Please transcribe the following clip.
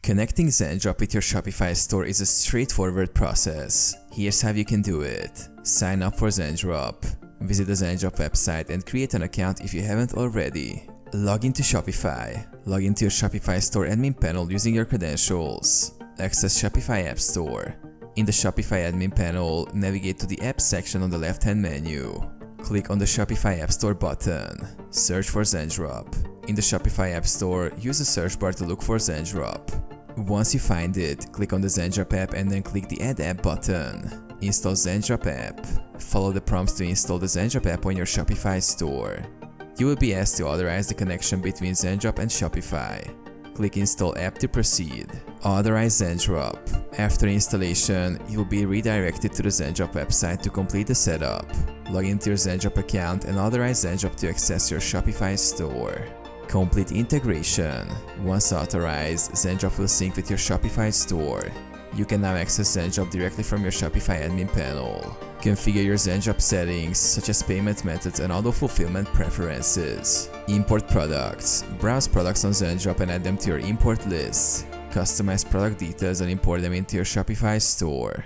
Connecting Zendrop with your Shopify store is a straightforward process. Here's how you can do it. Sign up for Zendrop. Visit the Zendrop website and create an account if you haven't already. Log into Shopify. Log into your Shopify store admin panel using your credentials. Access Shopify App Store. In the Shopify admin panel, navigate to the Apps section on the left-hand menu. Click on the Shopify App Store button. Search for Zendrop. In the Shopify App Store, use the search bar to look for Zendrop. Once you find it, click on the Zendrop app and then click the Add App button. Install Zendrop app. Follow the prompts to install the Zendrop app on your Shopify store. You will be asked to authorize the connection between Zendrop and Shopify. Click Install app to proceed. Authorize Zendrop. After installation, you will be redirected to the Zendrop website to complete the setup. Log into your Zendrop account and authorize Zendrop to access your Shopify store. Complete integration. Once authorized, Zendrop will sync with your Shopify store. You can now access Zendrop directly from your Shopify admin panel. Configure your Zendrop settings such as payment methods and auto-fulfillment preferences. Import products. Browse products on Zendrop and add them to your import list. Customize product details and import them into your Shopify store.